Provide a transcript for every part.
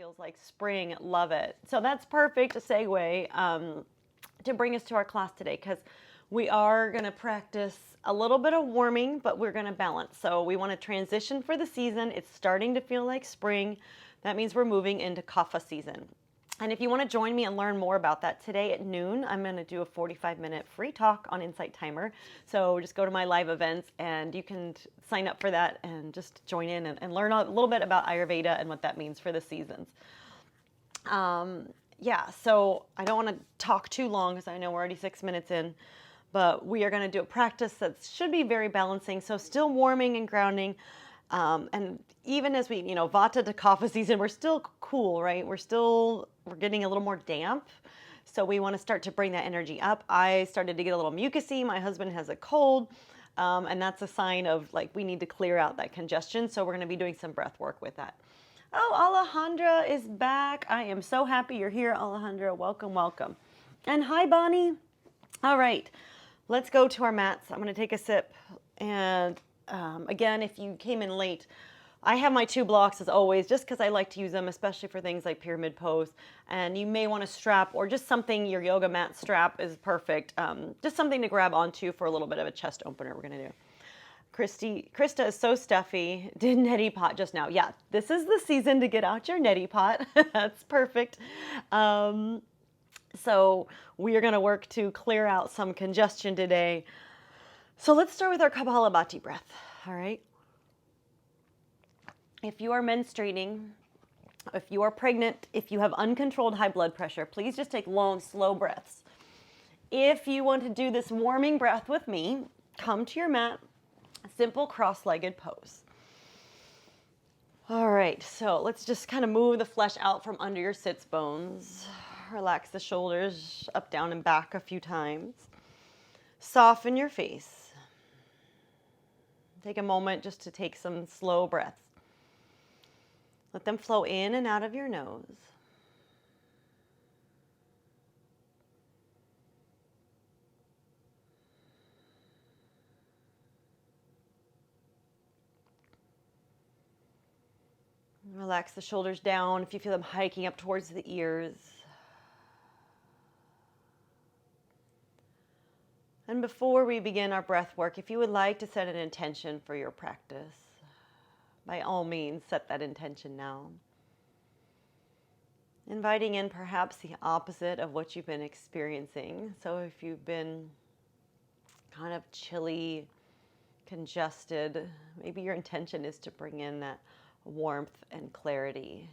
feels like spring. Love it. So that's perfect a segue to bring us to our class today, because we are going to practice a little bit of warming, but we're going to balance. So we want to transition for the season. It's starting to feel like spring. That means we're moving into Kapha season. And if you want to join me and learn more about that, today at noon, I'm going to do a 45-minute free talk on Insight Timer. So just go to my live events and you can sign up for that and just join in and learn a little bit about Ayurveda and what that means for the seasons. Yeah, so I don't want to talk too long because I know we're already 6 minutes in, but we are going to do a practice that should be very balancing. So still warming and grounding. And even as we, Vata to Kapha season, we're still cool, right? We're getting a little more damp. So we want to start to bring that energy up. I started to get a little mucusy. My husband has a cold. And that's a sign of like, we need to clear out that congestion. So we're going to be doing some breath work with that. Oh, Alejandra is back. I am so happy you're here, Alejandra. Welcome, welcome. And hi, Bonnie. All right, let's go to our mats. I'm going to take a sip. And again, if you came in late, I have my 2 blocks as always, just because I like to use them, especially for things like pyramid pose. And you may want to strap, or just something, your yoga mat strap is perfect. Just something to grab onto for a little bit of a chest opener we're going to do. Krista is so stuffy. Did neti pot just now. Yeah, this is the season to get out your neti pot. That's perfect. So we are going to work to clear out some congestion today. So let's start with our Kapalabhati breath, all right? If you are menstruating, if you are pregnant, if you have uncontrolled high blood pressure, please just take long, slow breaths. If you want to do this warming breath with me, come to your mat, simple cross-legged pose. All right, so let's just kind of move the flesh out from under your sits bones. Relax the shoulders up, down, and back a few times. Soften your face. Take a moment just to take some slow breaths. Let them flow in and out of your nose. Relax the shoulders down if you feel them hiking up towards the ears. And before we begin our breath work, if you would like to set an intention for your practice, by all means, set that intention now. Inviting in perhaps the opposite of what you've been experiencing. So if you've been kind of chilly, congested, maybe your intention is to bring in that warmth and clarity.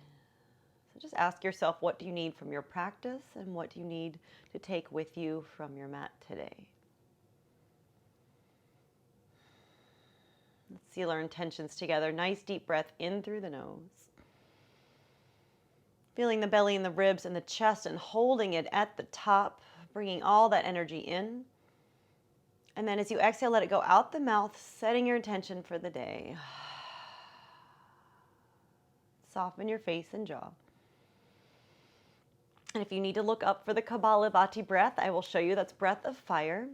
So just ask yourself, what do you need from your practice and what do you need to take with you from your mat today? Let's seal our intentions together. Nice deep breath in through the nose. Feeling the belly and the ribs and the chest and holding it at the top, bringing all that energy in. And then as you exhale, let it go out the mouth, setting your intention for the day. Soften your face and jaw. And if you need to look up for the Kapalabhati breath, I will show you. That's breath of fire.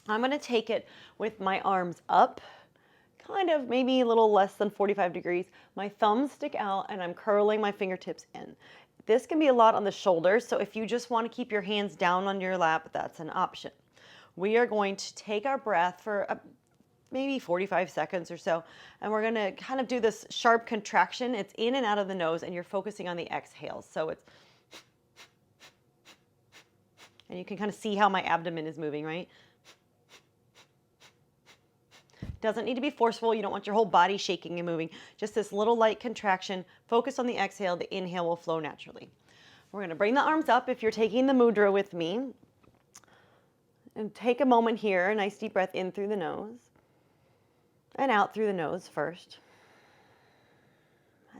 I'm going to take it with my arms up, kind of maybe a little less than 45 degrees. My thumbs stick out and I'm curling my fingertips in. This can be a lot on the shoulders, so if you just want to keep your hands down on your lap, that's an option. We are going to take our breath for maybe 45 seconds or so, and we're going to kind of do this sharp contraction. It's in and out of the nose, and you're focusing on the exhale. So it's, and you can kind of see how my abdomen is moving, right? Doesn't need to be forceful. You don't want your whole body shaking and moving. Just this little light contraction. Focus on the exhale. The inhale will flow naturally. We're going to bring the arms up if you're taking the mudra with me. And take a moment here. A nice deep breath in through the nose. And out through the nose first.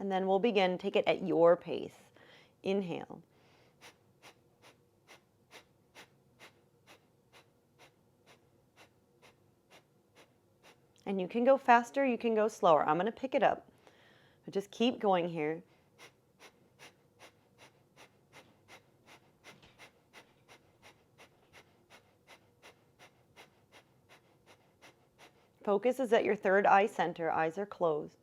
And then we'll begin. Take it at your pace. Inhale. And you can go faster, you can go slower. I'm going to pick it up. But just keep going here. Focus is at your third eye center. Eyes are closed.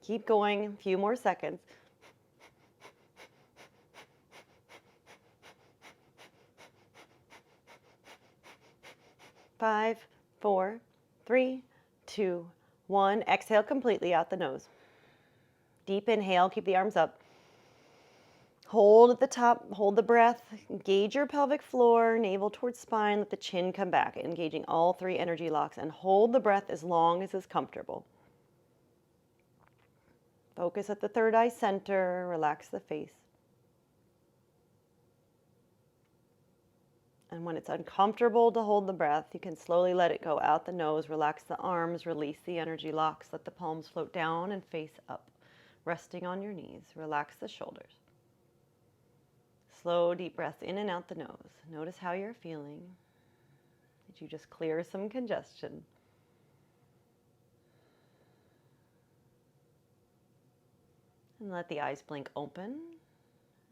Keep going, a few more seconds. 5, 4, 3, 2, 1. Exhale completely out the nose. Deep inhale, keep the arms up. Hold at the top, hold the breath, engage your pelvic floor, navel towards spine, let the chin come back, engaging all 3 energy locks, and hold the breath as long as is comfortable. Focus at the third eye center, relax the face. And when it's uncomfortable to hold the breath, you can slowly let it go out the nose, relax the arms, release the energy locks, let the palms float down and face up, resting on your knees. Relax the shoulders. Slow, deep breaths in and out the nose. Notice how you're feeling. Did you just clear some congestion? And let the eyes blink open.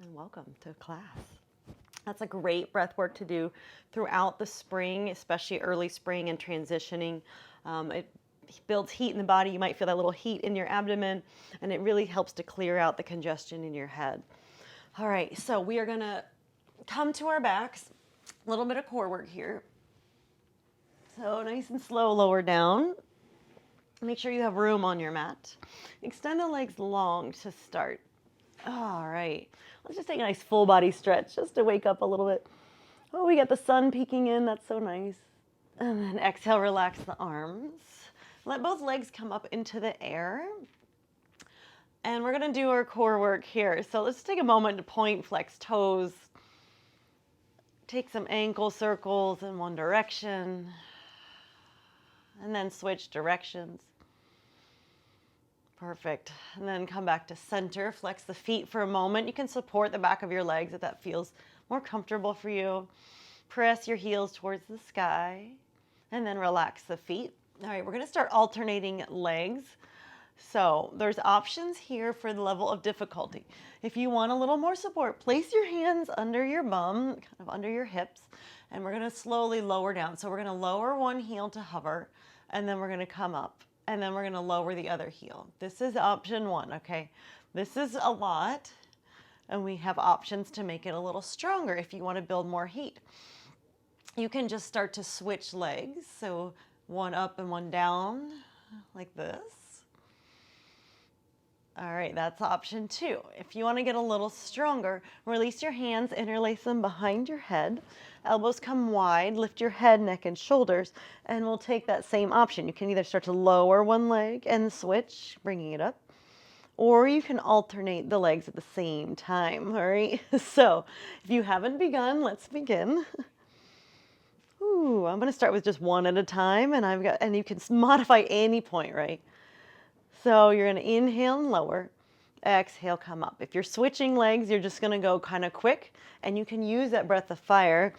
And welcome to class. That's a great breath work to do throughout the spring, especially early spring and transitioning. It builds heat in the body. You might feel that little heat in your abdomen, and it really helps to clear out the congestion in your head. All right, so we are going to come to our backs. A little bit of core work here. So nice and slow, lower down. Make sure you have room on your mat. Extend the legs long to start. All right, let's just take a nice full body stretch just to wake up a little bit. Oh, we got the sun peeking in. That's so nice. And then exhale, relax the arms. Let both legs come up into the air. And we're going to do our core work here. So let's take a moment to point, flex toes. Take some ankle circles in one direction. And then switch directions. Perfect. And then come back to center. Flex the feet for a moment. You can support the back of your legs if that feels more comfortable for you. Press your heels towards the sky. And then relax the feet. All right, we're going to start alternating legs. So there's options here for the level of difficulty. If you want a little more support, place your hands under your bum, kind of under your hips, and we're going to slowly lower down. So we're going to lower one heel to hover, and then we're going to come up, and then we're going to lower the other heel. This is option 1, okay? This is a lot, and we have options to make it a little stronger if you want to build more heat. You can just start to switch legs, so one up and one down, like this. All right, that's option 2. If you want to get a little stronger, release your hands, interlace them behind your head. Elbows come wide, lift your head, neck, and shoulders, and we'll take that same option. You can either start to lower one leg and switch, bringing it up, or you can alternate the legs at the same time, all right? So if you haven't begun, let's begin. Ooh, I'm going to start with just one at a time, and you can modify any point, right? So you're going to inhale and lower, exhale, come up. If you're switching legs, you're just going to go kind of quick, and you can use that breath of fire.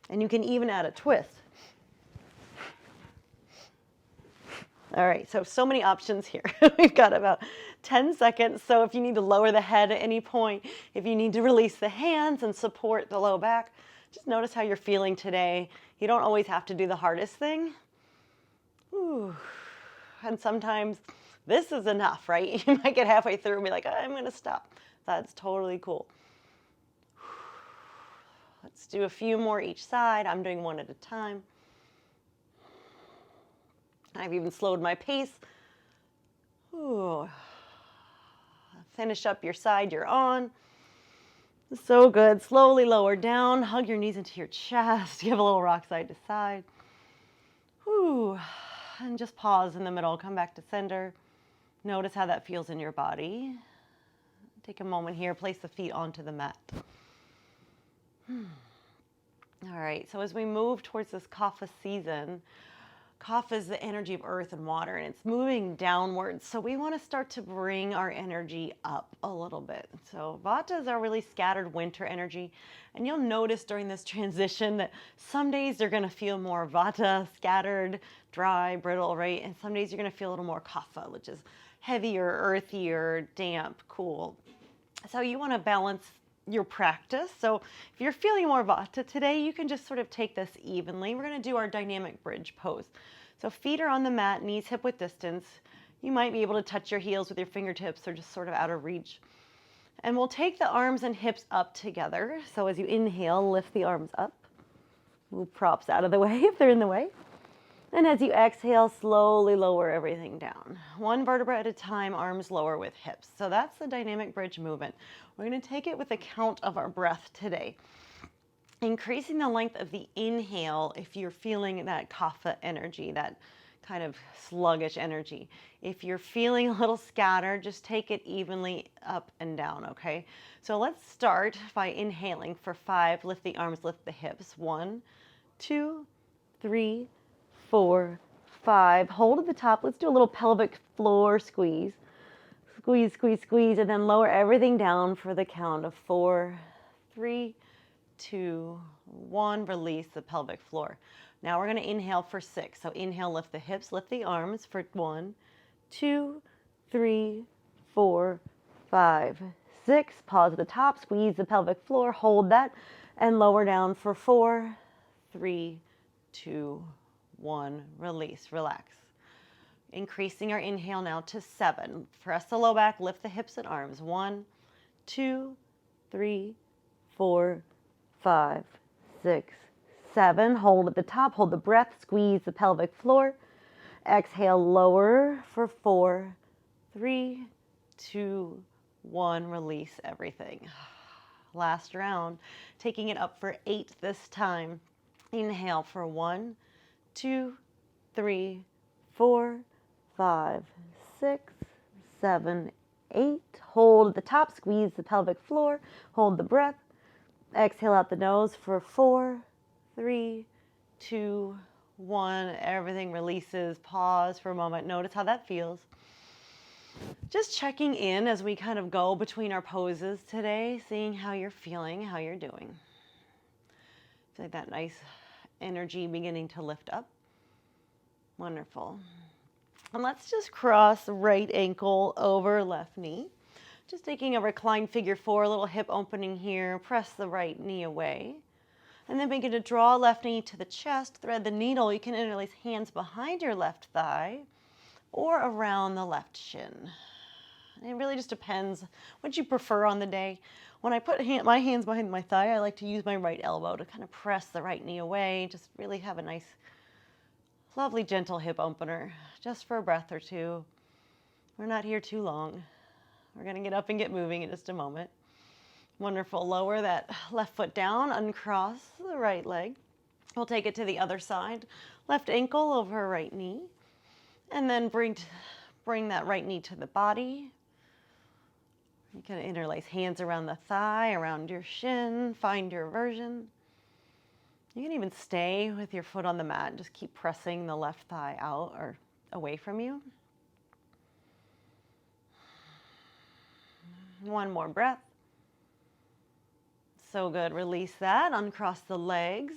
And you can even add a twist. All right, so many options here. We've got about 10 seconds. So if you need to lower the head at any point, if you need to release the hands and support the low back, just notice how you're feeling today. You don't always have to do the hardest thing. Ooh. And sometimes this is enough, right? You might get halfway through and be like, I'm going to stop. That's totally cool. Let's do a few more each side. I'm doing one at a time. I've even slowed my pace. Ooh. Finish up your side you're on. So good. Slowly lower down. Hug your knees into your chest. Give a little rock side to side. Ooh. And just pause in the middle. Come back to center. Notice how that feels in your body. Take a moment here. Place the feet onto the mat. All right. So as we move towards this Kapha season, Kapha is the energy of earth and water, and it's moving downwards. So we want to start to bring our energy up a little bit. So Vata is our really scattered winter energy. And you'll notice during this transition that some days you're going to feel more Vata, scattered, dry, brittle, right? And some days you're going to feel a little more Kapha, which is heavier, earthier, damp, cool. So you want to balance your practice. So if you're feeling more Vata today, you can just sort of take this evenly. We're going to do our dynamic bridge pose. So feet are on the mat, knees hip width distance. You might be able to touch your heels with your fingertips or just sort of out of reach. And we'll take the arms and hips up together. So as you inhale, lift the arms up. Move props out of the way if they're in the way. And as you exhale, slowly lower everything down. One vertebra at a time, arms lower with hips. So that's the dynamic bridge movement. We're going to take it with a count of our breath today. Increasing the length of the inhale if you're feeling that kapha energy, that kind of sluggish energy. If you're feeling a little scattered, just take it evenly up and down, okay? So let's start by inhaling for 5. Lift the arms, lift the hips. 1, 2, 3, 4, 5. Hold at the top. Let's do a little pelvic floor squeeze. Squeeze, squeeze, squeeze, and then lower everything down for the count of 4, 3, 2, 1. Release the pelvic floor. Now we're going to inhale for 6. So inhale, lift the hips, lift the arms for 1, 2, 3, 4, 5, 6. Pause at the top, squeeze the pelvic floor, hold that, and lower down for 4, 3, 2, 1. Release, relax. Increasing our inhale now to 7. Press the low back, lift the hips and arms. 1, 2, 3, 4, 5, 6, 7. Hold at the top, hold the breath, squeeze the pelvic floor. Exhale, lower for 4, 3, 2, 1. Release everything. Last round, taking it up for 8 this time. Inhale for 1, 2, 3, 4, 5, 6, 7, 8. Hold at the top, squeeze the pelvic floor, hold the breath. Exhale out the nose for 4, 3, 2, 1. Everything releases. Pause for a moment. Notice how that feels. Just checking in as we kind of go between our poses today, seeing how you're feeling, how you're doing. Feel like that nice energy beginning to lift up. Wonderful. And let's just cross right ankle over left knee. Just taking a reclined figure 4, a little hip opening here. Press the right knee away. And then begin to draw left knee to the chest. Thread the needle. You can interlace hands behind your left thigh or around the left shin. It really just depends what you prefer on the day. When I put my hands behind my thigh, I like to use my right elbow to kind of press the right knee away. Just really have a nice, lovely, gentle hip opener, just for a breath or two. We're not here too long. We're going to get up and get moving in just a moment. Wonderful. Lower that left foot down, uncross the right leg. We'll take it to the other side. Left ankle over right knee. And then bring that right knee to the body. You can interlace hands around the thigh, around your shin. Find your version. You can even stay with your foot on the mat. Just keep pressing the left thigh out or away from you. One more breath. So good. Release that. Uncross the legs.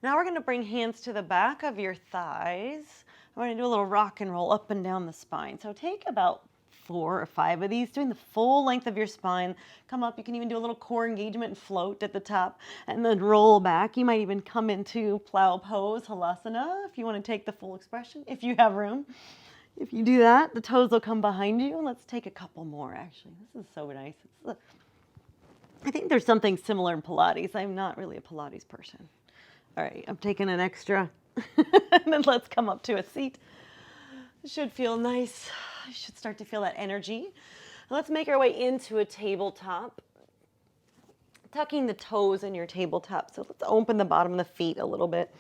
Now we're going to bring hands to the back of your thighs. We're going to do a little rock and roll up and down the spine. So take about 4 or 5 of these, doing the full length of your spine. Come up. You can even do a little core engagement and float at the top and then roll back. You might even come into plow pose, halasana, if you want to take the full expression, if you have room. If you do that, the toes will come behind you. Let's take a couple more, actually. This is so nice. I think there's something similar in Pilates. I'm not really a Pilates person. All right, I'm taking an extra. And then let's come up to a seat. It should feel nice. You should start to feel that energy. Let's make our way into a tabletop. Tucking the toes in your tabletop. So let's open the bottom of the feet a little bit.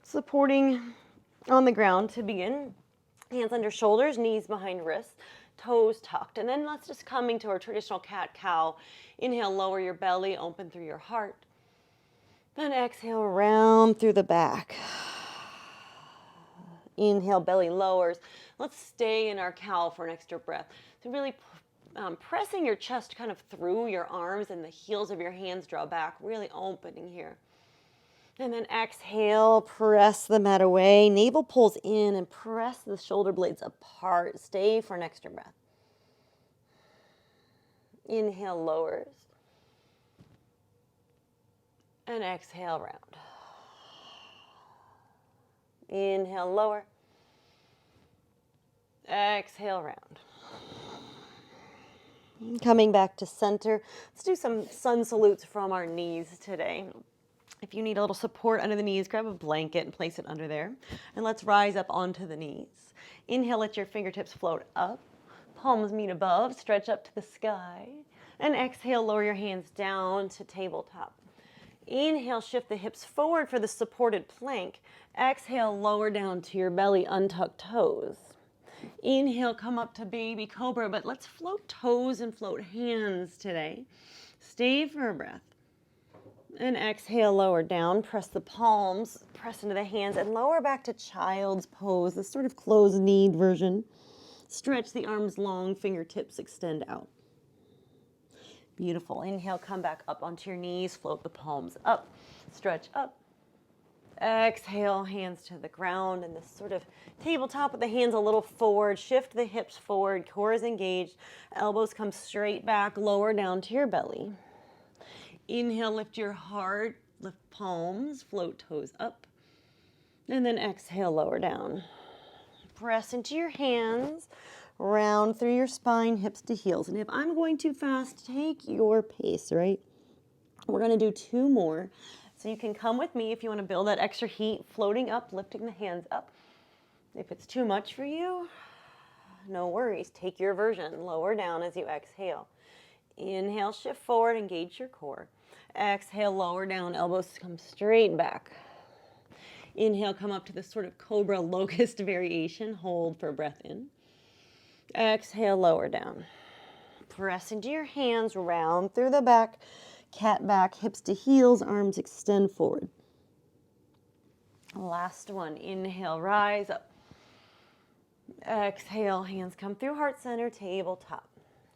Supporting on the ground to begin. Hands under shoulders, knees behind wrists, toes tucked. And then let's just come into our traditional cat-cow. Inhale, lower your belly, open through your heart. Then exhale, round through the back. Inhale, belly lowers. Let's stay in our cow for an extra breath. So really pressing your chest kind of through your arms and the heels of your hands draw back, really opening here. And then exhale, press the mat away. Navel pulls in and press the shoulder blades apart. Stay for an extra breath. Inhale, lowers. And exhale, round. Inhale, lower. Exhale, round. Coming back to center. Let's do some sun salutes from our knees today. If you need a little support under the knees, grab a blanket and place it under there. And let's rise up onto the knees. Inhale, let your fingertips float up. Palms meet above, stretch up to the sky. And exhale, lower your hands down to tabletop. Inhale, shift the hips forward for the supported plank. Exhale, lower down to your belly, untuck toes. Inhale, come up to baby cobra, but let's float toes and float hands today. Stay for a breath. And exhale, lower down, press the palms, press into the hands, and lower back to child's pose, this sort of closed-kneed version. Stretch the arms long, fingertips extend out. Beautiful. Inhale, come back up onto your knees, float the palms up, stretch up. Exhale, hands to the ground, and this sort of tabletop with the hands a little forward. Shift the hips forward, core is engaged, elbows come straight back, lower down to your belly. Inhale, lift your heart, lift palms, float toes up, and then exhale, lower down. Press into your hands, round through your spine, hips to heels. And if I'm going too fast, take your pace, right? We're going to do 2 more. So you can come with me if you want to build that extra heat, floating up, lifting the hands up. If it's too much for you, no worries. Take your version. Lower down as you exhale. Inhale, shift forward, engage your core. Exhale, lower down, elbows come straight back. Inhale, come up to this sort of cobra locust variation. Hold for a breath in. Exhale, lower down. Press into your hands, round through the back. Cat back, hips to heels, arms extend forward. Last one. Inhale, rise up. Exhale, hands come through heart center, tabletop.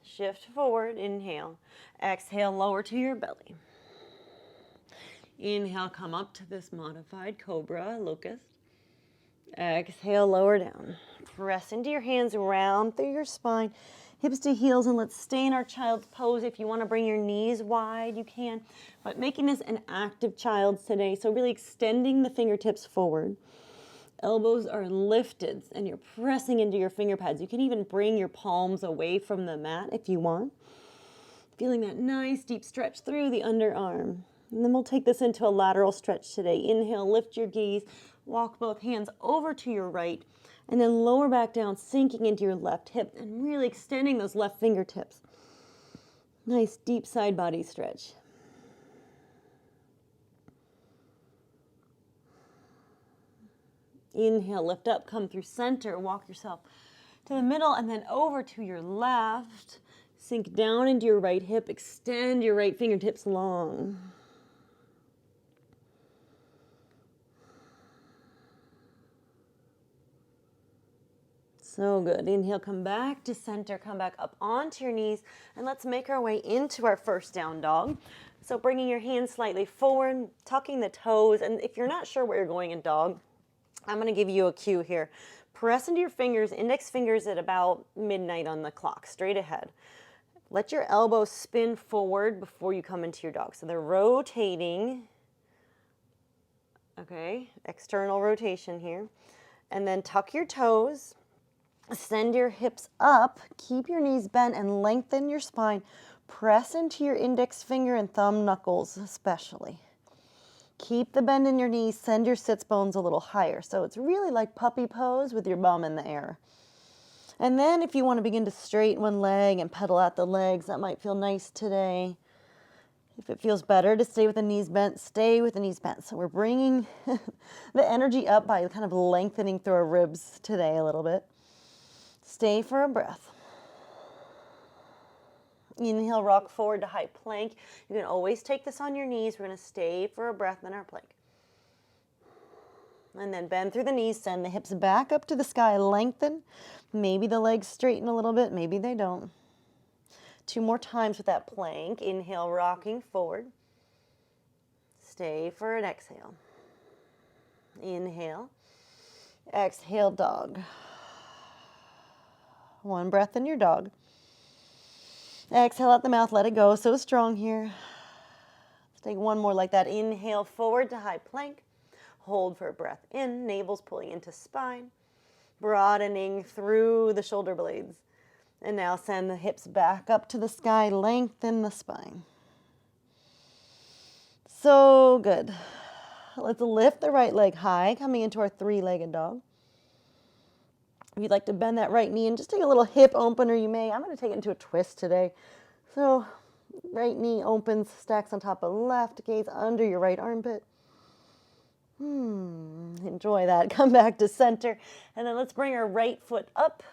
Shift forward, inhale. Exhale, lower to your belly. Inhale, come up to this modified cobra, locust. Exhale, lower down. Press into your hands, round through your spine, hips to heels, and let's stay in our child's pose. If you want to bring your knees wide, you can, but making this an active child's today, so really extending the fingertips forward. Elbows are lifted, and you're pressing into your finger pads. You can even bring your palms away from the mat if you want. Feeling that nice deep stretch through the underarm. And then we'll take this into a lateral stretch today. Inhale, lift your gaze, walk both hands over to your right, and then lower back down, sinking into your left hip and really extending those left fingertips. Nice deep side body stretch. Inhale, lift up, come through center, walk yourself to the middle and then over to your left. Sink down into your right hip, extend your right fingertips long. So good. Inhale, come back to center, come back up onto your knees, and let's make our way into our first down dog. So bringing your hands slightly forward, tucking the toes, and if you're not sure where you're going in dog, I'm going to give you a cue here. Press into your fingers, index fingers at about midnight on the clock, straight ahead. Let your elbows spin forward before you come into your dog. So they're rotating. Okay, external rotation here. And then tuck your toes. Send your hips up, keep your knees bent and lengthen your spine. Press into your index finger and thumb knuckles especially. Keep the bend in your knees, send your sits bones a little higher. So it's really like puppy pose with your bum in the air. And then if you want to begin to straighten one leg and pedal out the legs, that might feel nice today. If it feels better to stay with the knees bent, stay with the knees bent. So we're bringing the energy up by kind of lengthening through our ribs today a little bit. Stay for a breath. Inhale, rock forward to high plank. You can always take this on your knees. We're going to stay for a breath in our plank. And then bend through the knees, send the hips back up to the sky, lengthen. Maybe the legs straighten a little bit, maybe they don't. 2 more times with that plank. Inhale, rocking forward. Stay for an exhale. Inhale. Exhale, dog. 1 breath in your dog. Exhale out the mouth, let it go. So strong here. Let's take 1 more like that. Inhale, forward to high plank. Hold for a breath in. Navel's pulling into spine, broadening through the shoulder blades. And now send the hips back up to the sky. Lengthen the spine. So good. Let's lift the right leg high, coming into our three-legged dog. If you'd like to bend that right knee and just take a little hip opener, you may. I'm going to take it into a twist today. So right knee opens, stacks on top of left, gaze under your right armpit. Enjoy that. Come back to center. And then let's bring our right foot up.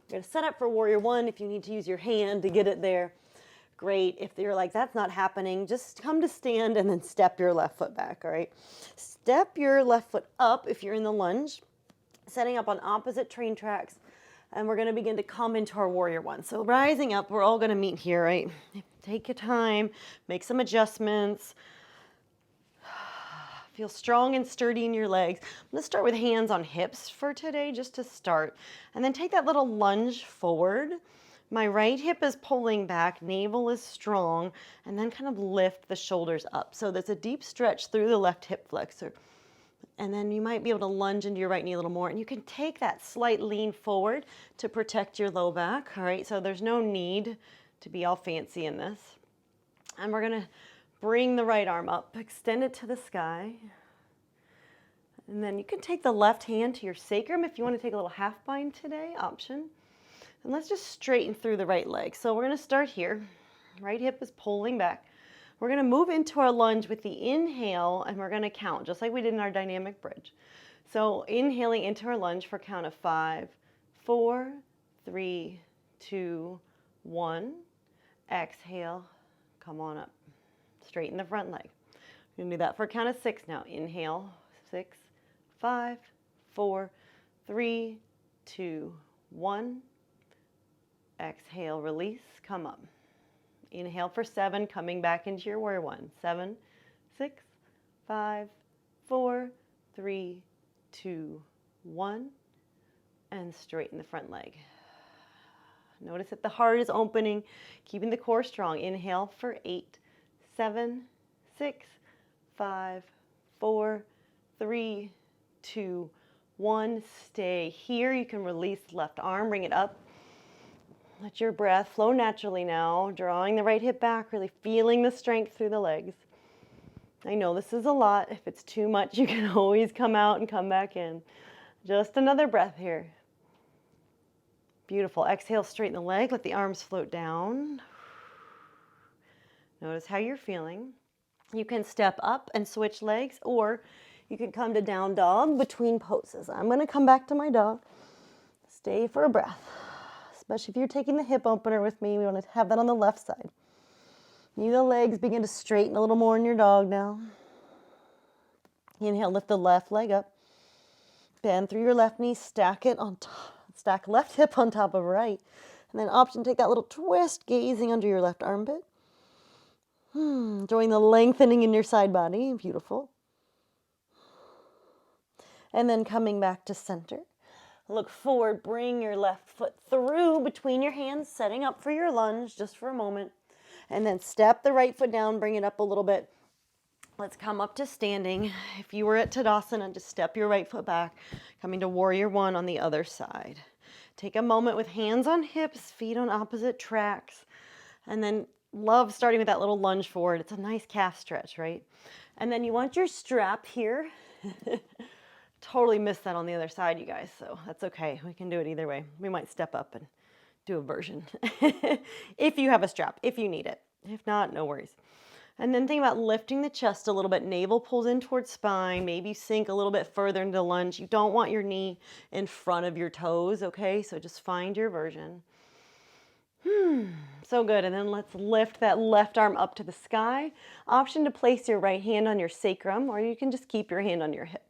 We're going to set up for warrior one. If you need to use your hand to get it there, great. If you're like, that's not happening, just come to stand and then step your left foot back, all right? Step your left foot up if you're in the lunge, setting up on opposite train tracks. And we're going to begin to come into our warrior one. So rising up, we're all going to meet here, right? Take your time, make some adjustments. Feel strong and sturdy in your legs. I'm going to start with hands on hips for today, just to start. And then take that little lunge forward. My right hip is pulling back, navel is strong, and then kind of lift the shoulders up. So there's a deep stretch through the left hip flexor. And then you might be able to lunge into your right knee a little more. And you can take that slight lean forward to protect your low back. All right, so there's no need to be all fancy in this. And we're going to bring the right arm up, extend it to the sky. And then you can take the left hand to your sacrum if you want to take a little half bind today, option. And let's just straighten through the right leg. So we're going to start here. Right hip is pulling back. We're going to move into our lunge with the inhale, and we're going to count, just like we did in our dynamic bridge. So inhaling into our lunge for a count of 5, 4, 3, 2, 1. Exhale, come on up. Straighten the front leg. We're going to do that for a count of 6 now. Inhale, 6, 5, 4, 3, 2, 1. Exhale, release, come up. Inhale for 7, coming back into your warrior one. 7, 6, 5, 4, 3, 2, 1. And straighten the front leg. Notice that the heart is opening, keeping the core strong. Inhale for 8, 7, 6, 5, 4, 3, 2, 1. Stay here. You can release the left arm, bring it up. Let your breath flow naturally now, drawing the right hip back, really feeling the strength through the legs. I know this is a lot. If it's too much, you can always come out and come back in. Just another breath here. Beautiful. Exhale, straighten the leg. Let the arms float down. Notice how you're feeling. You can step up and switch legs, or you can come to down dog between poses. I'm going to come back to my dog. Stay for a breath. Especially if you're taking the hip opener with me, we want to have that on the left side. You the legs begin to straighten a little more in your dog now. Inhale, lift the left leg up. Bend through your left knee, stack it on top, stack left hip on top of right. And then option, take that little twist, gazing under your left armpit. Enjoying the lengthening in your side body, beautiful. And then coming back to center. Look forward, bring your left foot through between your hands, setting up for your lunge just for a moment. And then step the right foot down, bring it up a little bit. Let's come up to standing. If you were at Tadasana, just step your right foot back, coming to warrior one on the other side. Take a moment with hands on hips, feet on opposite tracks. And then love starting with that little lunge forward. It's a nice calf stretch, right? And then you want your strap here. Totally missed that on the other side, you guys, so that's okay. We can do it either way. We might step up and do a version if you have a strap, if you need it. If not, no worries. And then think about lifting the chest a little bit. Navel pulls in towards spine. Maybe sink a little bit further into lunge. You don't want your knee in front of your toes, okay? So just find your version. So good. And then let's lift that left arm up to the sky. Option to place your right hand on your sacrum, or you can just keep your hand on your hip.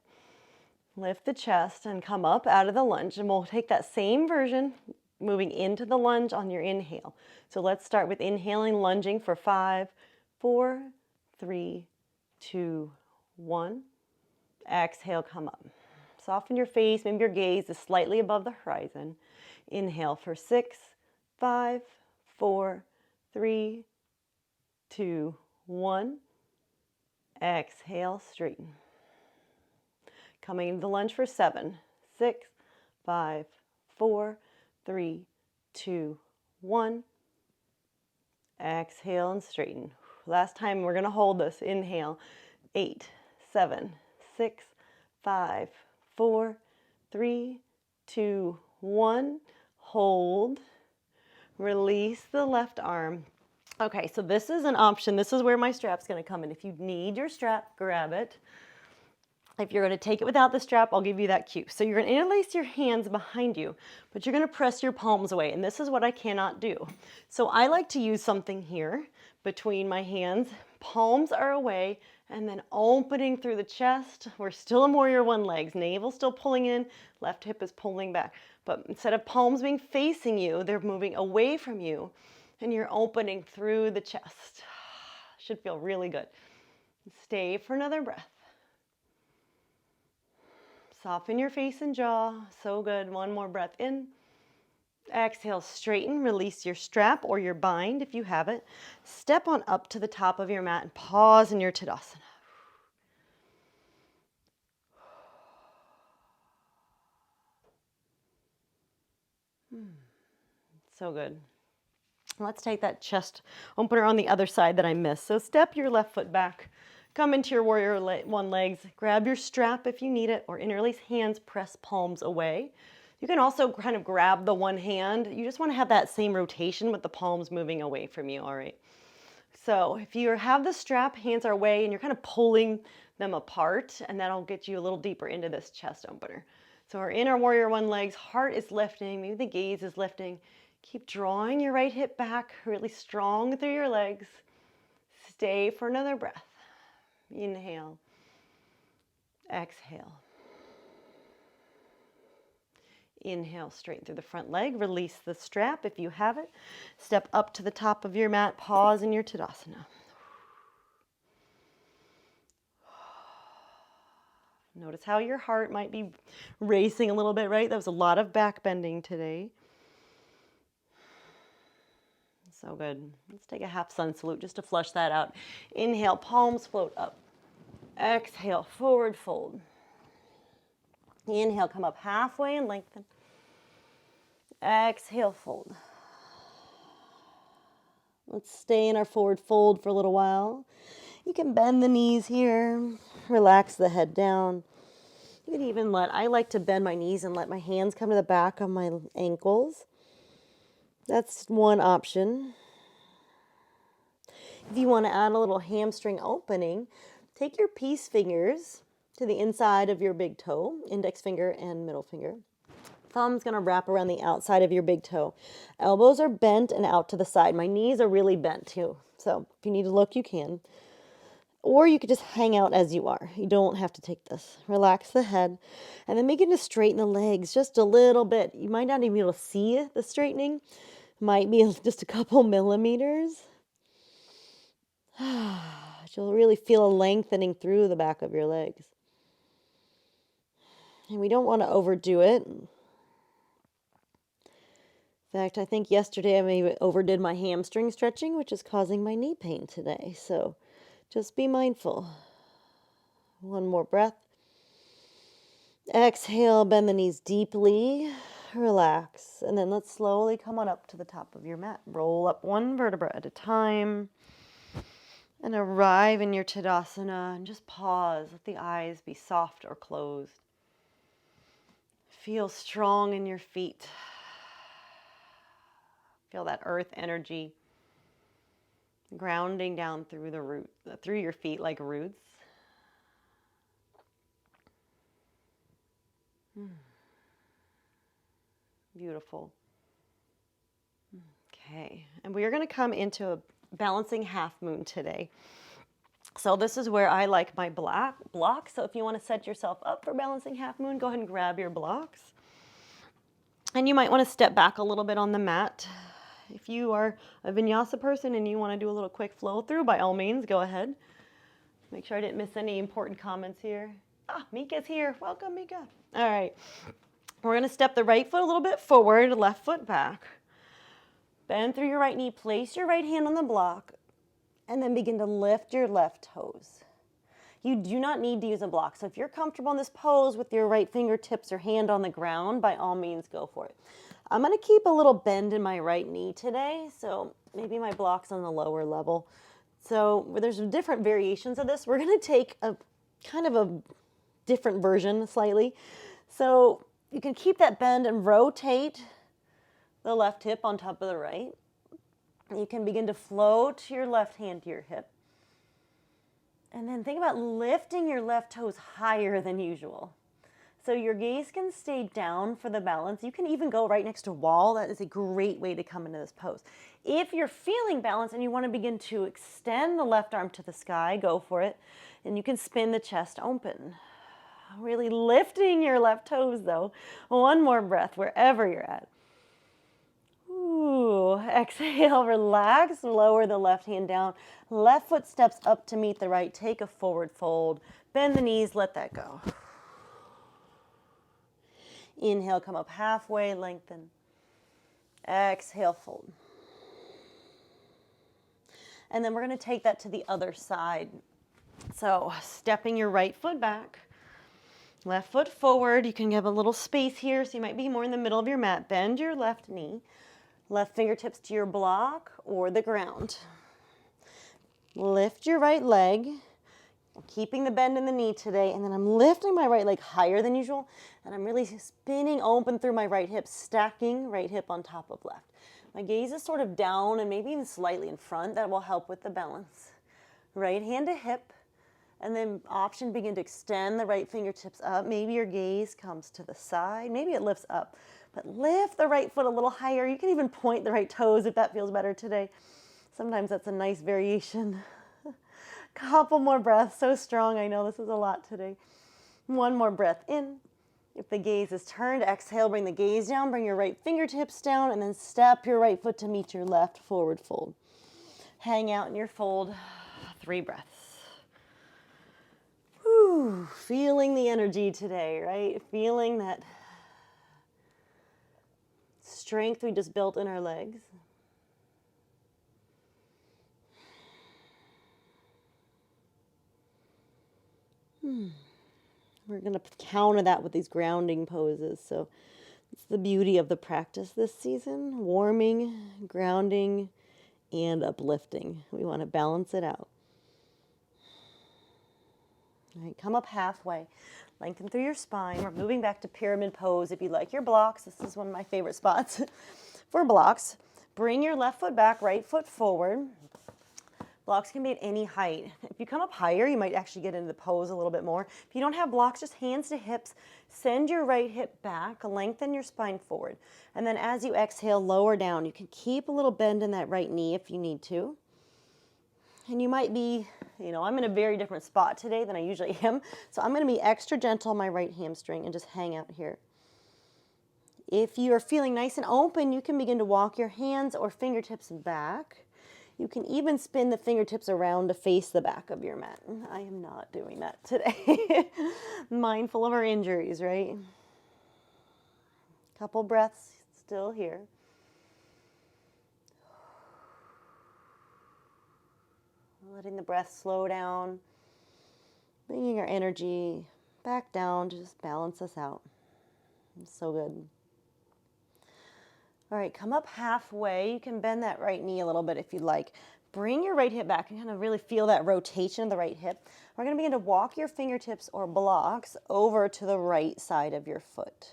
Lift the chest and come up out of the lunge, and we'll take that same version, moving into the lunge on your inhale. So let's start with inhaling, lunging for 5, 4, 3, 2, 1. Exhale, come up. Soften your face, maybe your gaze is slightly above the horizon. Inhale for 6, 5, 4, 3, 2, 1. Exhale, straighten. Coming into lunge for 7, 6, 5, 4, 3, 2, 1. Exhale and straighten. Last time, we're going to hold this. Inhale. 8, 7, 6, 5, 4, 3, 2, 1. Hold. Release the left arm. Okay, so this is an option. This is where my strap's going to come in. If you need your strap, grab it. If you're going to take it without the strap, I'll give you that cue. So you're going to interlace your hands behind you, but you're going to press your palms away, and this is what I cannot do. So I like to use something here between my hands. Palms are away, and then opening through the chest. We're still in warrior one legs. Navel still pulling in, left hip is pulling back. But instead of palms being facing you, they're moving away from you, and you're opening through the chest. Should feel really good. Stay for another breath. Soften your face and jaw. So good. One more breath in. Exhale, straighten. Release your strap or your bind if you have it. Step on up to the top of your mat and pause in your Tadasana. So good. Let's take that chest opener on the other side that I missed. So step your left foot back. Come into your warrior one legs. Grab your strap if you need it, or interlace hands, press palms away. You can also kind of grab the one hand. You just want to have that same rotation with the palms moving away from you, all right? So if you have the strap, hands are away, and you're kind of pulling them apart, and that'll get you a little deeper into this chest opener. So we're in our warrior one legs, heart is lifting, maybe the gaze is lifting. Keep drawing your right hip back, really strong through your legs. Stay for another breath. Inhale. Exhale. Inhale, straighten through the front leg. Release the strap if you have it. Step up to the top of your mat. Pause in your Tadasana. Notice how your heart might be racing a little bit, right? That was a lot of back bending today. So good. Let's take a half sun salute just to flush that out. Inhale, palms float up. Exhale, forward fold. Inhale, come up halfway and lengthen. Exhale, fold. Let's stay in our forward fold for a little while. You can bend the knees here. Relax the head down. You can even I like to bend my knees and let my hands come to the back of my ankles. That's one option. If you want to add a little hamstring opening, take your peace fingers to the inside of your big toe, index finger and middle finger. Thumb's going to wrap around the outside of your big toe. Elbows are bent and out to the side. My knees are really bent too. So if you need to look, you can. Or you could just hang out as you are. You don't have to take this. Relax the head and then begin to straighten the legs just a little bit. You might not even be able to see the straightening. Might be just a couple millimeters. You'll really feel a lengthening through the back of your legs. And we don't want to overdo it. In fact, I think yesterday I maybe overdid my hamstring stretching, which is causing my knee pain today. So just be mindful. One more breath. Exhale, bend the knees deeply. Relax. And then let's slowly come on up to the top of your mat. Roll up one vertebra at a time. And arrive in your Tadasana and just pause. Let the eyes be soft or closed. Feel strong in your feet. Feel that earth energy grounding down through through your feet like roots. Beautiful. Okay, and we are going to come into a balancing half moon today. So this is where I like my blocks. So if you want to set yourself up for balancing half moon, go ahead and grab your blocks. And you might want to step back a little bit on the mat. If you are a vinyasa person and you want to do a little quick flow through, by all means, go ahead. Make sure I didn't miss any important comments here. Mika's here. Welcome, Mika. All right. We're going to step the right foot a little bit forward, left foot back. Bend through your right knee. Place your right hand on the block. And then begin to lift your left toes. You do not need to use a block. So if you're comfortable in this pose with your right fingertips or hand on the ground, by all means, go for it. I'm going to keep a little bend in my right knee today, so maybe my block's on the lower level. So there's different variations of this. We're going to take a kind of a different version slightly. So you can keep that bend and rotate the left hip on top of the right. You can begin to float your left hand to your hip. And then think about lifting your left toes higher than usual. So your gaze can stay down for the balance. You can even go right next to a wall. That is a great way to come into this pose. If you're feeling balanced and you want to begin to extend the left arm to the sky, go for it. And you can spin the chest open. Really lifting your left toes though. One more breath wherever you're at. Ooh, exhale, relax, lower the left hand down. Left foot steps up to meet the right. Take a forward fold. Bend the knees, let that go. Inhale, come up halfway, lengthen. Exhale, fold. And then we're going to take that to the other side. So stepping your right foot back, left foot forward. You can give a little space here, so you might be more in the middle of your mat. Bend your left knee, left fingertips to your block or the ground. Lift your right leg. I'm keeping the bend in the knee today, and then I'm lifting my right leg higher than usual, and I'm really spinning open through my right hip, stacking right hip on top of left. My gaze is sort of down and maybe even slightly in front. That will help with the balance. Right hand to hip, and then option, begin to extend the right fingertips up. Maybe your gaze comes to the side. Maybe it lifts up, but lift the right foot a little higher. You can even point the right toes if that feels better today. Sometimes that's a nice variation. Couple more breaths. So strong. I know this is a lot today. One more breath in. If the gaze is turned, exhale, bring the gaze down, bring your right fingertips down, and then step your right foot to meet your left, forward fold. Hang out in your fold. 3 breaths. Whew, feeling the energy today, right? Feeling that strength we just built in our legs. We're going to counter that with these grounding poses. So it's the beauty of the practice this season. Warming, grounding, and uplifting. We want to balance it out. All right, come up halfway. Lengthen through your spine. We're moving back to pyramid pose. If you like your blocks, this is one of my favorite spots for blocks. Bring your left foot back, right foot forward. Blocks can be at any height. If you come up higher, you might actually get into the pose a little bit more. If you don't have blocks, just hands to hips. Send your right hip back, lengthen your spine forward. And then as you exhale, lower down. You can keep a little bend in that right knee if you need to. And you might be, I'm in a very different spot today than I usually am. So I'm going to be extra gentle on my right hamstring and just hang out here. If you are feeling nice and open, you can begin to walk your hands or fingertips back. You can even spin the fingertips around to face the back of your mat. I am not doing that today. Mindful of our injuries, right? Couple breaths still here. Letting the breath slow down. Bringing our energy back down to just balance us out. It's so good. All right, come up halfway. You can bend that right knee a little bit if you'd like. Bring your right hip back and kind of really feel that rotation of the right hip. We're going to begin to walk your fingertips or blocks over to the right side of your foot.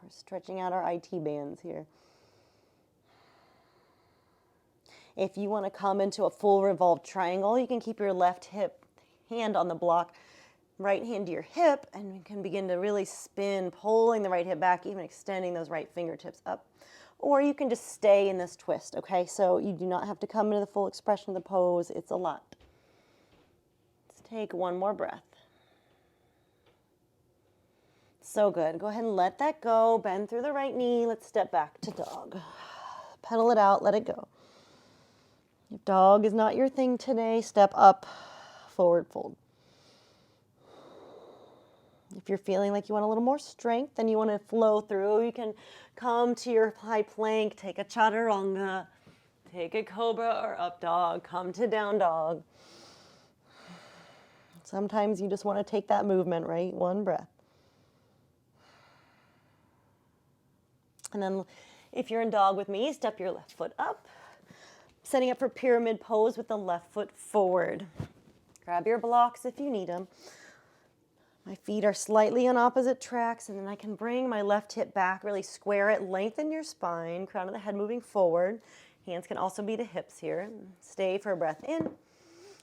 We're stretching out our IT bands here. If you want to come into a full revolved triangle, you can keep your left hand on the block, right hand to your hip, and you can begin to really spin, pulling the right hip back, even extending those right fingertips up. Or you can just stay in this twist, okay? So you do not have to come into the full expression of the pose. It's a lot. Let's take one more breath. So good. Go ahead and let that go. Bend through the right knee. Let's step back to dog. Pedal it out. Let it go. If dog is not your thing today, step up, forward fold. If you're feeling like you want a little more strength and you want to flow through, you can come to your high plank, take a chaturanga, take a cobra or up dog, come to down dog. Sometimes you just want to take that movement, right? One breath. And then if you're in dog with me, step your left foot up, setting up for pyramid pose with the left foot forward. Grab your blocks if you need them. My feet are slightly on opposite tracks, and then I can bring my left hip back, really square it, lengthen your spine, crown of the head moving forward. Hands can also be the hips here. Stay for a breath in,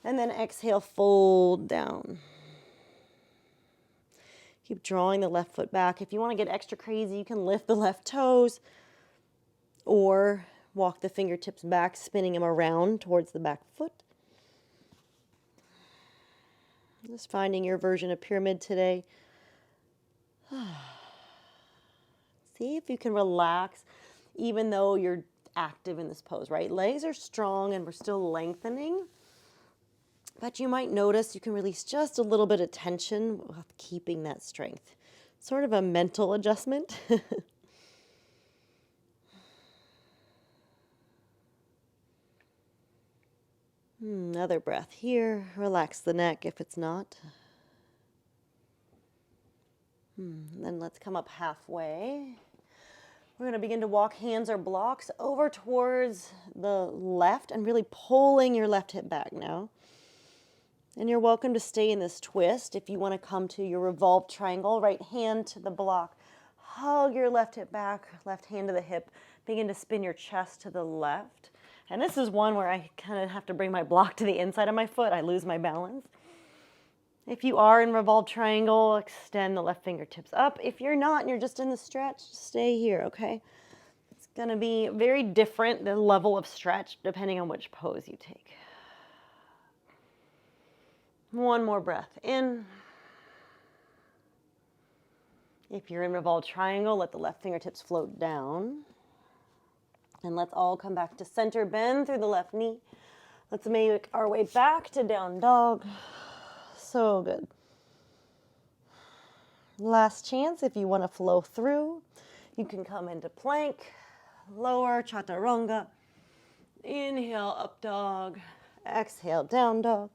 and then exhale, fold down. Keep drawing the left foot back. If you want to get extra crazy, you can lift the left toes or walk the fingertips back, spinning them around towards the back foot. Just finding your version of pyramid today. See if you can relax even though you're active in this pose, right? Legs are strong and we're still lengthening. But you might notice you can release just a little bit of tension while keeping that strength. Sort of a mental adjustment. Another breath here. Relax the neck if it's not. Then let's come up halfway. We're going to begin to walk hands or blocks over towards the left and really pulling your left hip back now. And you're welcome to stay in this twist. If you want to come to your revolved triangle, right hand to the block. Hug your left hip back, left hand to the hip. Begin to spin your chest to the left. And this is one where I kind of have to bring my block to the inside of my foot. I lose my balance. If you are in revolved triangle, extend the left fingertips up. If you're not and you're just in the stretch, stay here, okay? It's going to be very different, the level of stretch, depending on which pose you take. One more breath in. If you're in revolved triangle, let the left fingertips float down. And let's all come back to center, bend through the left knee. Let's make our way back to down dog. So good. Last chance, if you want to flow through, you can come into plank, lower chaturanga. Inhale, up dog. Exhale, down dog.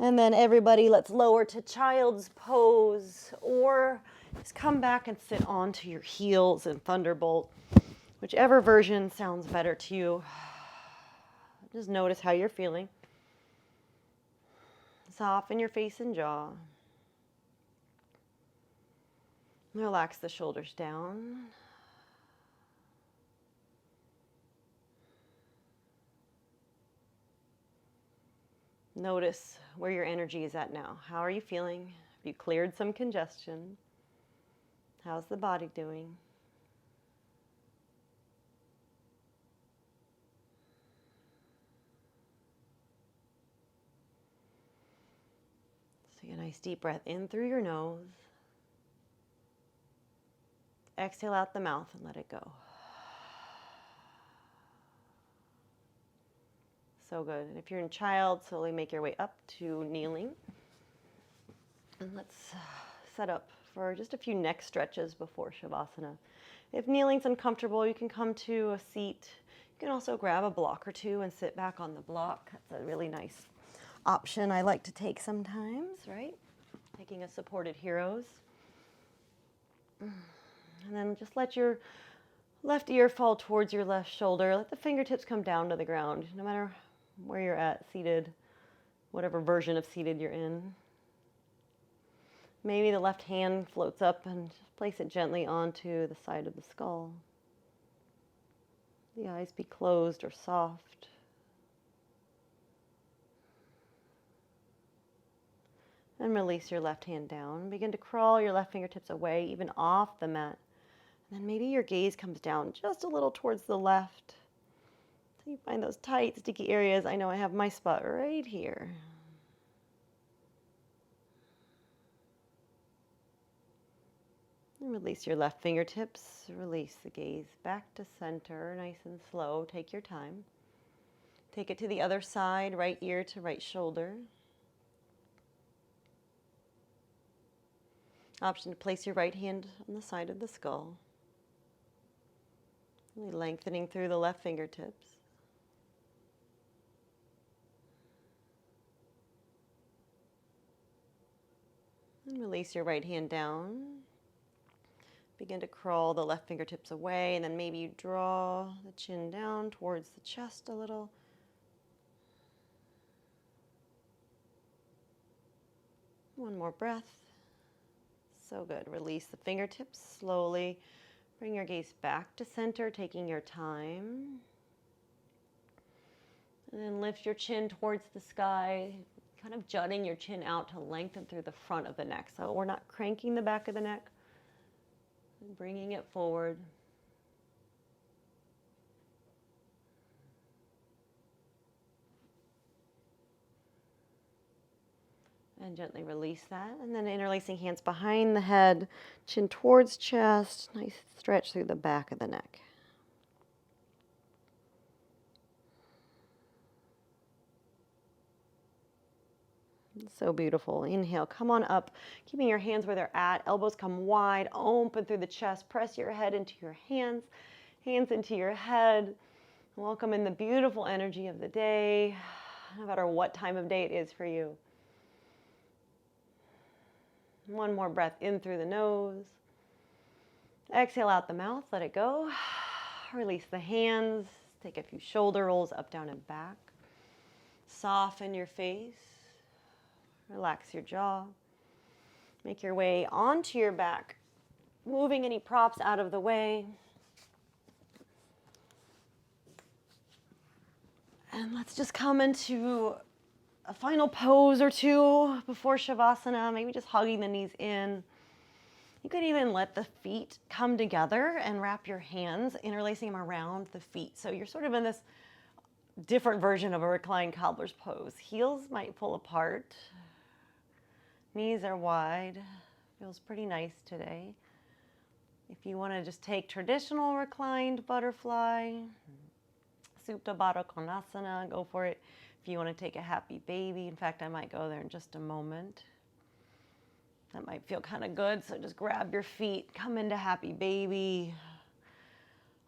And then everybody, let's lower to child's pose, or just come back and sit onto your heels in thunderbolt. Whichever version sounds better to you. Just notice how you're feeling. Soften your face and jaw. Relax the shoulders down. Notice where your energy is at now. How are you feeling? Have you cleared some congestion? How's the body doing? Take a nice deep breath in through your nose. Exhale out the mouth and let it go. So good. And if you're in child, slowly make your way up to kneeling. And let's set up for just a few neck stretches before Shavasana. If kneeling's uncomfortable, you can come to a seat. You can also grab a block or two and sit back on the block. That's a really nice option I like to take sometimes, right? Taking a supported heroes. And then just let your left ear fall towards your left shoulder. Let the fingertips come down to the ground, no matter where you're at, seated, whatever version of seated you're in. Maybe the left hand floats up and just place it gently onto the side of the skull. The eyes be closed or soft. And release your left hand down. Begin to crawl your left fingertips away, even off the mat. And then maybe your gaze comes down just a little towards the left. So you find those tight, sticky areas. I know I have my spot right here. And release your left fingertips. Release the gaze back to center, nice and slow. Take your time. Take it to the other side, right ear to right shoulder. Option to place your right hand on the side of the skull. Really lengthening through the left fingertips. And release your right hand down. Begin to crawl the left fingertips away, and then maybe you draw the chin down towards the chest a little. One more breath. So good. Release the fingertips slowly. Bring your gaze back to center, taking your time. And then lift your chin towards the sky, kind of jutting your chin out to lengthen through the front of the neck. So we're not cranking the back of the neck, bringing it forward. And gently release that. And then interlacing hands behind the head, chin towards chest. Nice stretch through the back of the neck. So beautiful. Inhale, come on up, keeping your hands where they're at. Elbows come wide, open through the chest. Press your head into your hands, hands into your head. Welcome in the beautiful energy of the day, no matter what time of day it is for you. One more breath in through the nose. Exhale out the mouth, let it go. Release the hands. Take a few shoulder rolls up, down, and back. Soften your face. Relax your jaw. Make your way onto your back, moving any props out of the way. And let's just come into a final pose or two before Shavasana, maybe just hugging the knees in. You could even let the feet come together and wrap your hands, interlacing them around the feet. So you're sort of in this different version of a reclined cobbler's pose. Heels might pull apart. Knees are wide. Feels pretty nice today. If you want to just take traditional reclined butterfly, Supta Baddha Konasana, go for it. If you want to take a happy baby, in fact, I might go there in just a moment. That might feel kind of good, so just grab your feet, come into happy baby.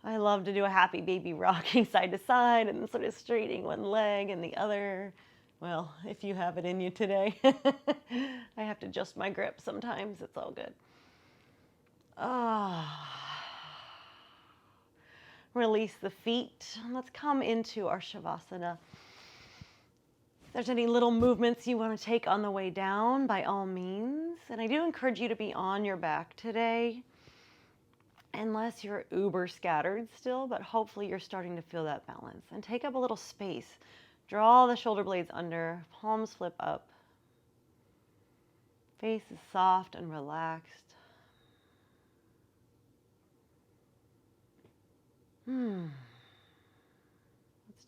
I love to do a happy baby rocking side to side and sort of straightening one leg and the other. Well, if you have it in you today. I have to adjust my grip sometimes. It's all good. Release the feet. Let's come into our Shavasana. If there's any little movements you want to take on the way down, by all means. And I do encourage you to be on your back today, unless you're uber scattered still, but hopefully you're starting to feel that balance. And take up a little space. Draw the shoulder blades under, palms flip up. Face is soft and relaxed. Let's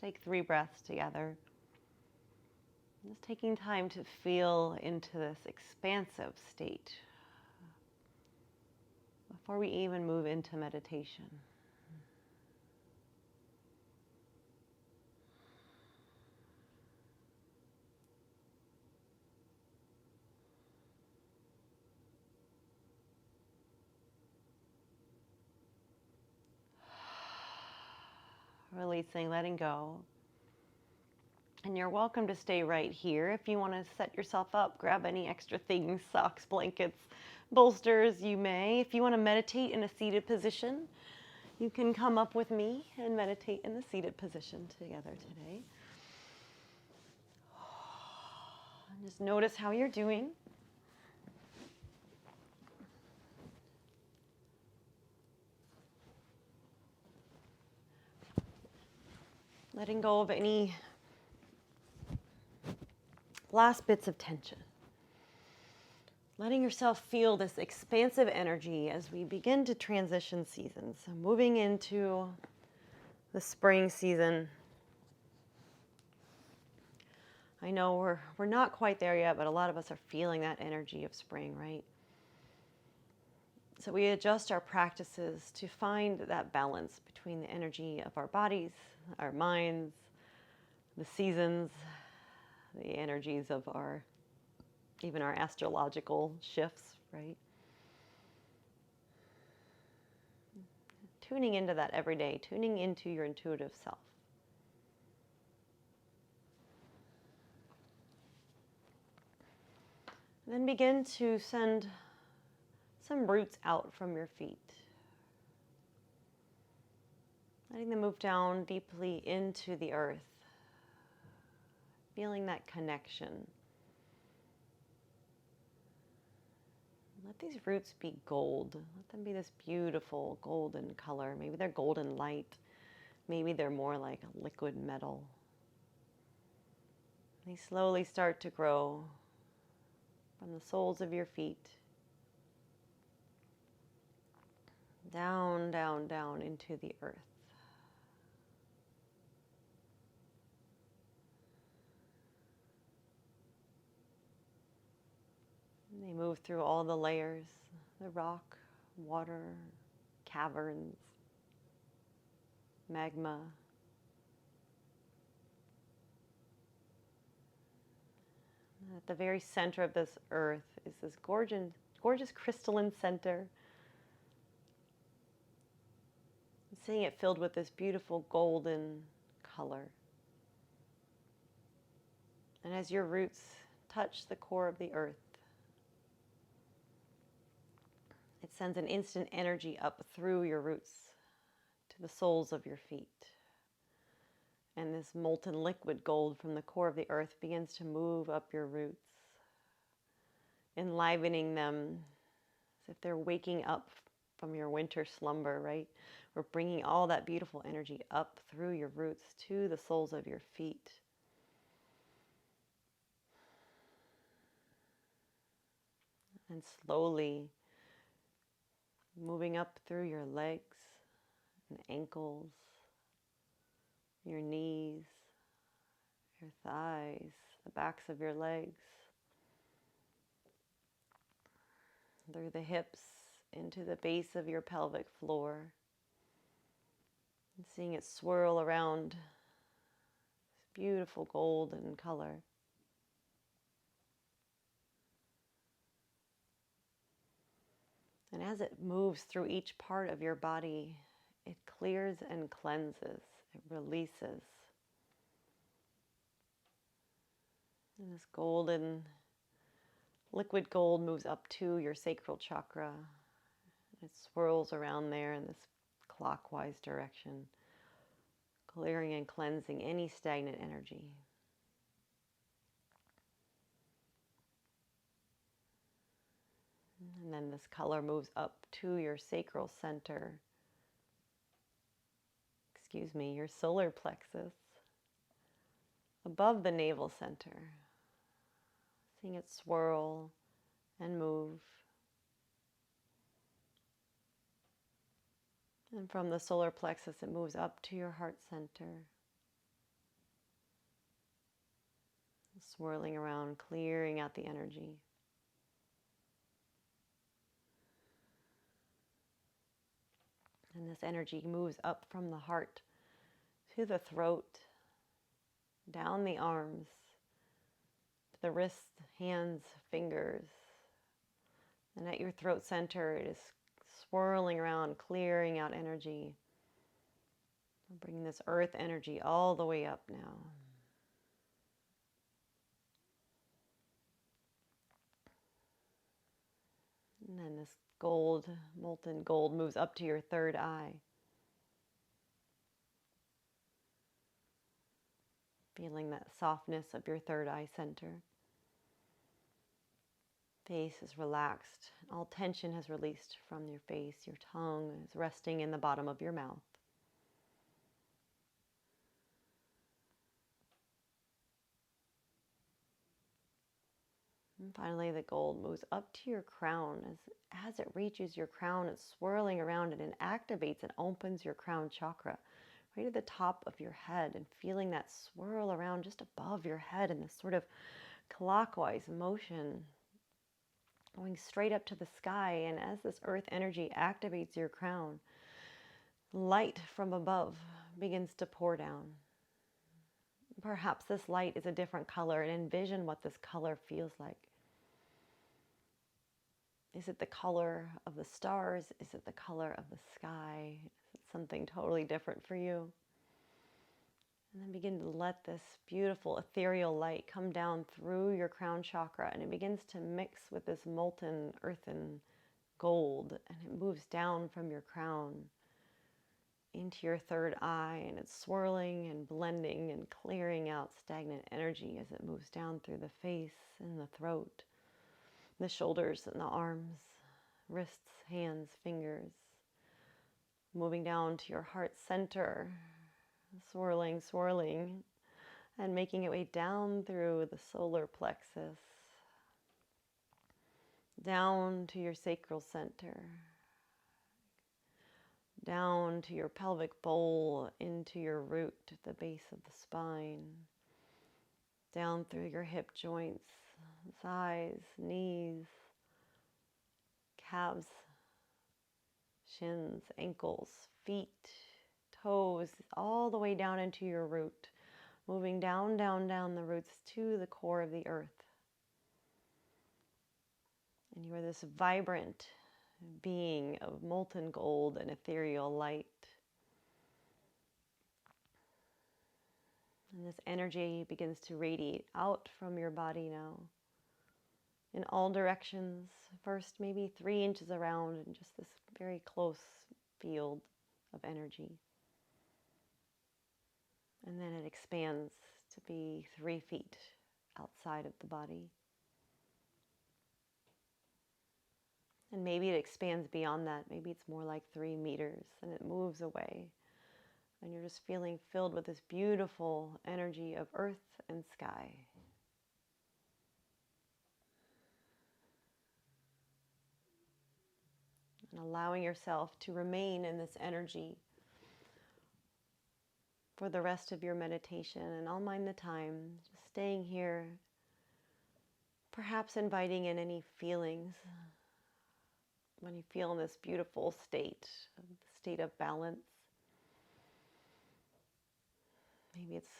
take 3 breaths together. Just taking time to feel into this expansive state before we even move into meditation. Releasing, letting go. And you're welcome to stay right here. If you want to set yourself up, grab any extra things, socks, blankets, bolsters, you may. If you want to meditate in a seated position, you can come up with me and meditate in the seated position together today. And just notice how you're doing. Letting go of any last bits of tension. Letting yourself feel this expansive energy as we begin to transition seasons. So moving into the spring season. I know we're not quite there yet, but a lot of us are feeling that energy of spring, right? So we adjust our practices to find that balance between the energy of our bodies, our minds, the seasons, the energies of even our astrological shifts, right? Tuning into that every day, tuning into your intuitive self. And then begin to send some roots out from your feet. Letting them move down deeply into the earth. Feeling that connection. Let these roots be gold. Let them be this beautiful golden color. Maybe they're golden light. Maybe they're more like a liquid metal. They slowly start to grow from the soles of your feet. Down, down, down into the earth. And they move through all the layers, the rock, water, caverns, magma. At the very center of this earth is this gorgeous, gorgeous crystalline center. Seeing it filled with this beautiful golden color. And as your roots touch the core of the earth, it sends an instant energy up through your roots to the soles of your feet. And this molten liquid gold from the core of the earth begins to move up your roots, enlivening them as if they're waking up from your winter slumber, right? We're bringing all that beautiful energy up through your roots to the soles of your feet. And slowly moving up through your legs and ankles, your knees, your thighs, the backs of your legs, through the hips, into the base of your pelvic floor, and seeing it swirl around this beautiful golden color. And as it moves through each part of your body, it clears and cleanses, it releases. And this golden, liquid gold moves up to your sacral chakra. It swirls around there in this clockwise direction, clearing and cleansing any stagnant energy. And then this color moves up to your sacral center, your solar plexus, above the navel center. Seeing it swirl and move. And from the solar plexus, it moves up to your heart center, swirling around, clearing out the energy. And this energy moves up from the heart to the throat, down the arms, to the wrists, hands, fingers. And at your throat center, it is swirling around, clearing out energy. Bringing this earth energy all the way up now. And then this gold, molten gold, moves up to your third eye. Feeling that softness of your third eye center. Face is relaxed. All tension has released from your face. Your tongue is resting in the bottom of your mouth. And finally, the gold moves up to your crown. As it reaches your crown, it's swirling around it and activates and opens your crown chakra right at the top of your head, and feeling that swirl around just above your head in this sort of clockwise motion, going straight up to the sky. And as this earth energy activates your crown, light from above begins to pour down. Perhaps this light is a different color, and envision what this color feels like. Is it the color of the stars? Is it the color of the sky? Is it something totally different for you? And then begin to let this beautiful ethereal light come down through your crown chakra, and it begins to mix with this molten earthen gold, and it moves down from your crown into your third eye, and it's swirling and blending and clearing out stagnant energy as it moves down through the face and the throat, the shoulders and the arms, wrists, hands, fingers, moving down to your heart center, swirling, swirling, and making it way down through the solar plexus, down to your sacral center, down to your pelvic bowl, into your root at the base of the spine, down through your hip joints, thighs, knees, calves, shins, ankles, feet, toes, all the way down into your root, moving down, down, down the roots to the core of the earth. And you are this vibrant being of molten gold and ethereal light. And this energy begins to radiate out from your body now in all directions. First, maybe 3 inches around in just this very close field of energy. And then it expands to be 3 feet outside of the body. And maybe it expands beyond that. Maybe it's more like 3 meters, and it moves away. And you're just feeling filled with this beautiful energy of earth and sky. And allowing yourself to remain in this energy for the rest of your meditation. And I'll mind the time, just staying here, perhaps inviting in any feelings when you feel in this beautiful state of balance. Maybe it's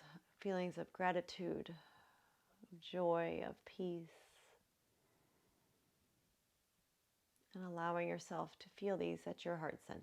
feelings of gratitude, of joy, of peace. And allowing yourself to feel these at your heart center.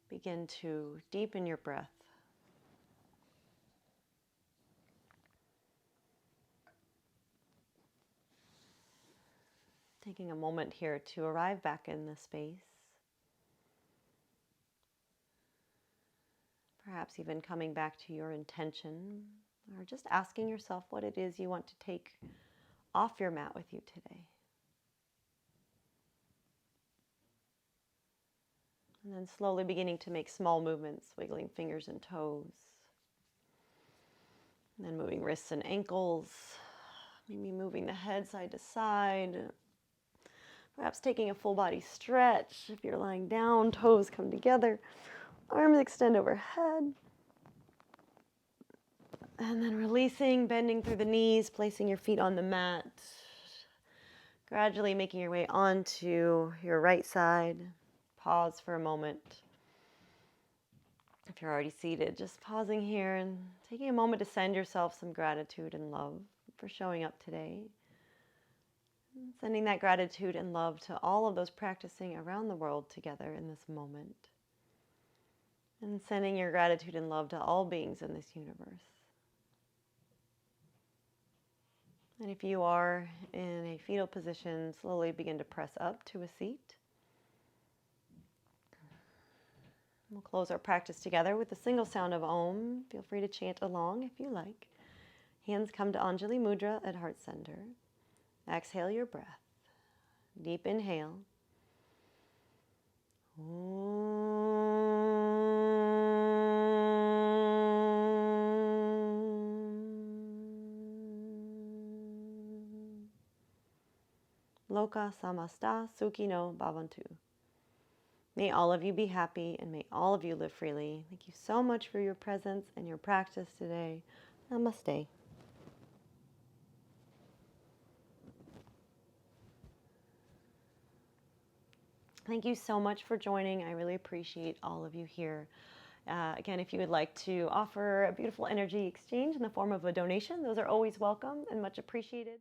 Begin to deepen your breath. Taking a moment here to arrive back in the space. Perhaps even coming back to your intention, or just asking yourself what it is you want to take off your mat with you today. And then slowly beginning to make small movements, wiggling fingers and toes. And then moving wrists and ankles, maybe moving the head side to side. Perhaps taking a full body stretch. If you're lying down, toes come together, arms extend overhead. And then releasing, bending through the knees, placing your feet on the mat. Gradually making your way onto your right side. Pause for a moment. If you're already seated, just pausing here and taking a moment to send yourself some gratitude and love for showing up today. Sending that gratitude and love to all of those practicing around the world together in this moment. And sending your gratitude and love to all beings in this universe. And if you are in a fetal position, slowly begin to press up to a seat. We'll close our practice together with the single sound of Om. Feel free to chant along if you like. Hands come to Anjali Mudra at heart center. Exhale your breath. Deep inhale. Loka samasta sukhino bhavantu. May all of you be happy and may all of you live freely. Thank you so much for your presence and your practice today. Namaste. Thank you so much for joining. I really appreciate all of you here. Again, if you would like to offer a beautiful energy exchange in the form of a donation, those are always welcome and much appreciated.